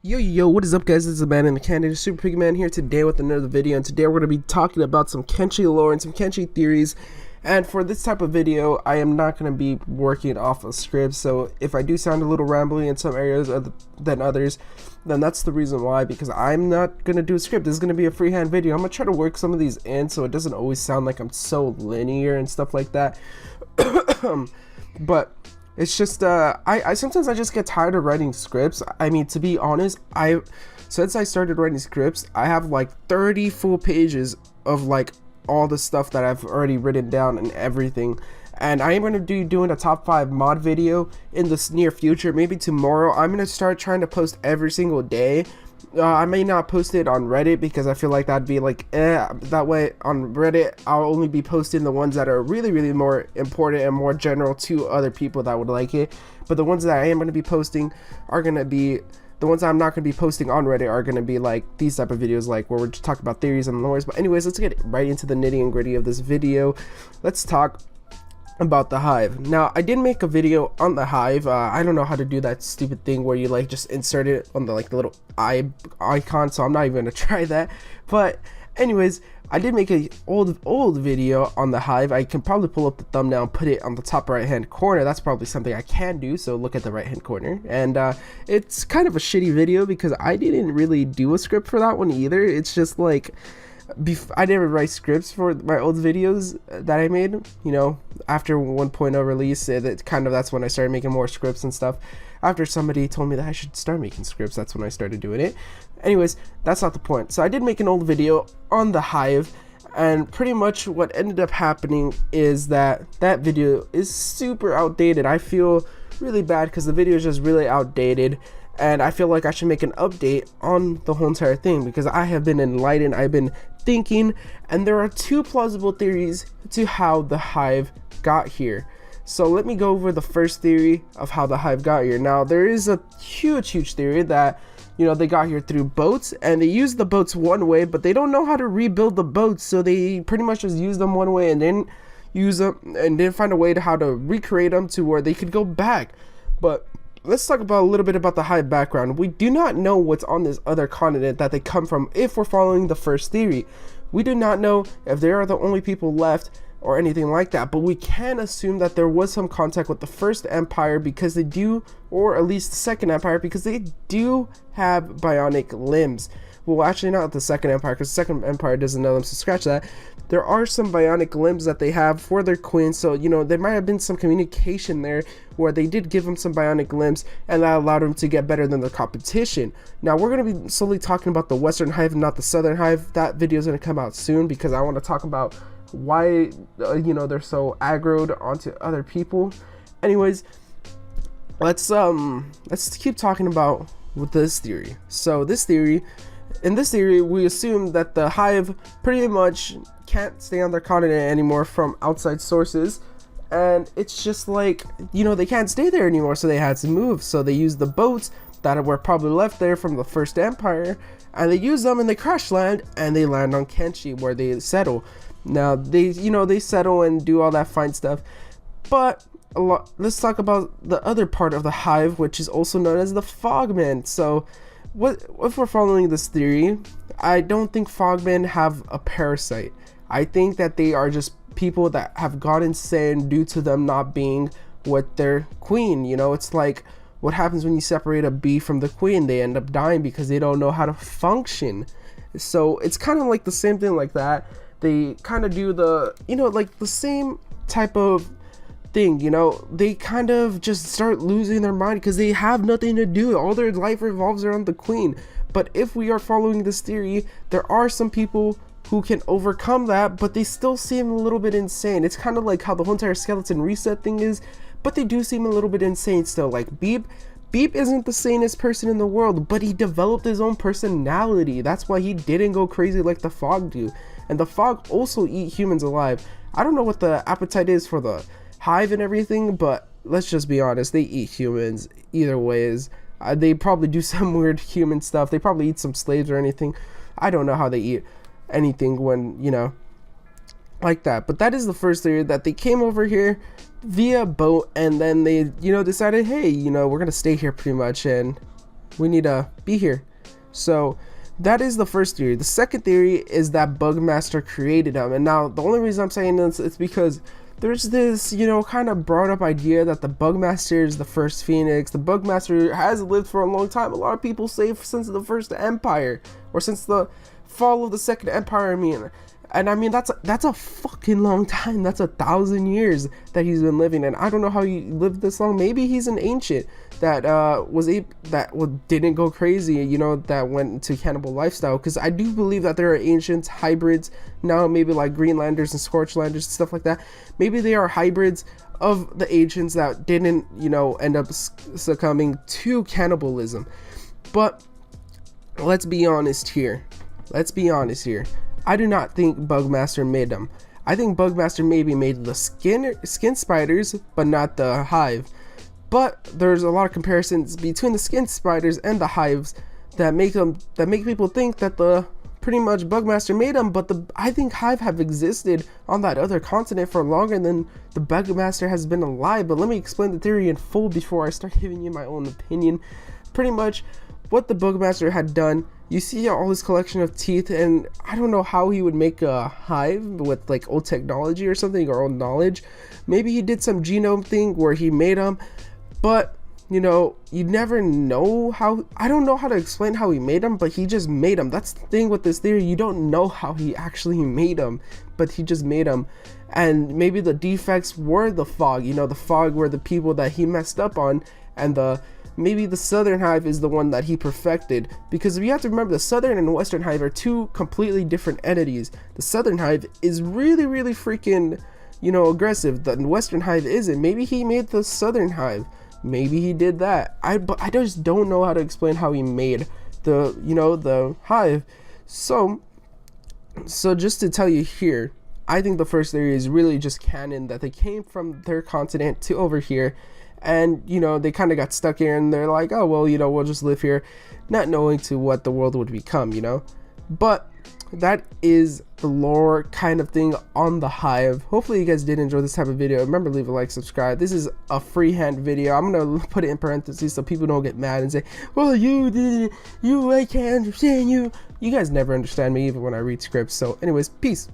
Yo, what is up, guys? This is the man in the Canada Super Piggy Man here today with another video, and today we're going to be talking about some Kenshi lore and some Kenshi theories. And for this type of video, I am not going to be working off a script, so if I do sound a little rambly in some areas than others, then that's the reason why, because I'm not going to do a script. This is going to be a freehand video. I'm going to try to work some of these in so it doesn't always sound like I'm so linear and stuff like that. But it's just I sometimes I just get tired of writing scripts. I mean, to be honest, since I started writing scripts, I have like 30 full pages of like all the stuff that I've already written down and everything. And I am going to be doing a top 5 mod video in the near future. Maybe tomorrow. I'm going to start trying to post every single day. I may not post it on Reddit because I feel like that'd be like that way. On Reddit, I'll only be posting the ones that are really more important and more general to other people that would like it. But the ones that I am going to be posting are going to be the ones I'm not going to be posting on Reddit are going to be like these type of videos, like where we're just talking about theories and lores. But anyways, let's get right into the nitty and gritty of this video. Let's talk about the Hive. Now, I did make a video on the Hive. I don't know how to do that stupid thing where you like just insert it on the like the little eye icon, so I'm not even gonna try that. But anyways, I did make a old video on the Hive. I can probably pull up the thumbnail and put it on the top right hand corner. That's probably something I can do, so look at the right hand corner. And it's kind of a shitty video because I didn't really do a script for that one either. It's just like I never write scripts for my old videos that I made, you know, after 1.0 release. That's when I started making more scripts and stuff. After somebody told me that I should start making scripts, that's when I started doing it. Anyways, that's not the point. So I did make an old video on the Hive, and pretty much what ended up happening is that video is super outdated. I feel really bad because the video is just really outdated, and I feel like I should make an update on the whole entire thing because I have been enlightened, I've been thinking, and there are 2 plausible theories to how the Hive got here. So let me go over the first theory of how the Hive got here. Now, there is a huge theory that, you know, they got here through boats, and they use the boats one way, but they don't know how to rebuild the boats, so they pretty much just use them one way and then use them and then find a way to how to recreate them to where they could go back. But let's talk about a little bit about the Hive background. We do not know what's on this other continent that they come from if we're following the first theory. We do not know if they are the only people left or anything like that, but we can assume that there was some contact with the first empire because they do, or at least the second empire, because they do have bionic limbs. Well, actually not the second empire, because the second empire doesn't know them, so scratch that. There are some bionic limbs that they have for their queen, so you know there might have been some communication there where they did give them some bionic limbs and that allowed them to get better than the competition. Now we're going to be solely talking about the Western Hive, not the Southern Hive. That video is going to come out soon because I want to talk about why you know, they're so aggroed onto other people. Anyways, let's keep talking about with this theory. So in this theory, we assume that the Hive pretty much can't stay on their continent anymore from outside sources, and it's just like, you know, they can't stay there anymore, so they had to move. So they used the boats that were probably left there from the first empire, and they use them and they crash land and they land on Kenshi where they settle. Now they settle and do all that fine stuff, but let's talk about the other part of the Hive, which is also known as the Fogmen. So if we're following this theory, I don't think Fogmen have a parasite. I think that they are just people that have gone insane due to them not being with their queen. You know, it's like what happens when you separate a bee from the queen. They end up dying because they don't know how to function. So it's kind of like the same thing like that. They kind of do the, you know, like the same type of thing, you know, they kind of just start losing their mind because they have nothing to do. All their life revolves around the queen. But if we are following this theory, there are some people who can overcome that, but they still seem a little bit insane. It's kind of like how the whole entire skeleton reset thing is, but they do seem a little bit insane still. Like Beep isn't the sanest person in the world, but he developed his own personality. That's why he didn't go crazy like the Fog do. And the Fog also eat humans alive. I don't know what the appetite is for the Hive and everything, but let's just be honest, they eat humans either ways. They probably do some weird human stuff. They probably eat some slaves or anything. I don't know how they eat anything when, you know, like that. But that is the first theory, that they came over here via boat and then they, you know, decided, hey, you know, we're gonna stay here pretty much, and we need to be here. So that is the first theory. The second theory is that Bugmaster created them. And now the only reason I'm saying this is because there's this, you know, kind of brought up idea that the Bugmaster is the first Phoenix. The Bugmaster has lived for a long time. A lot of people say since the first Empire, or since the fall of the second Empire, I mean. And I mean, that's a fucking long time. That's 1,000 years that he's been living, and I don't know how he lived this long. Maybe he's an ancient that didn't go crazy, you know, that went into cannibal lifestyle. Because I do believe that there are ancients, hybrids now, maybe like Greenlanders and Scorchlanders and stuff like that. Maybe they are hybrids of the ancients that didn't, you know, end up succumbing to cannibalism. But let's be honest here. I do not think Bugmaster made them. I think Bugmaster maybe made the skin spiders, but not the hive. But there's a lot of comparisons between the skin spiders and the hives that make people think that the pretty much Bugmaster made them. But I think hive have existed on that other continent for longer than the Bugmaster has been alive. But let me explain the theory in full before I start giving you my own opinion. Pretty much what the Bugmaster had done, you see all this collection of teeth, and I don't know how he would make a hive with like old technology or something, or old knowledge. Maybe he did some genome thing where he made them, but you know, you never know how. I don't know how to explain how he made them, but he just made them. That's the thing with this theory, you don't know how he actually made them, but he just made them. And maybe the defects were the fog, you know, the fog were the people that he messed up on, and maybe the southern hive is the one that he perfected, because we have to remember the southern and western hive are two completely different entities. The southern hive is really freaking, you know, aggressive. The western hive isn't. Maybe he made the southern hive. Maybe he did that. But I just don't know how to explain how he made the, you know, the hive. So just to tell you here, I think the first theory is really just canon, that they came from their continent to over here. And, you know, they kind of got stuck here, and they're like, oh, well, you know, we'll just live here, not knowing to what the world would become, you know. But that is the lore kind of thing on the hive. Hopefully you guys did enjoy this type of video. Remember, leave a like, subscribe. This is a freehand video. I'm gonna put it in parentheses so people don't get mad and say, well, you did it, I can't understand you. You guys never understand me even when I read scripts. So anyways, peace.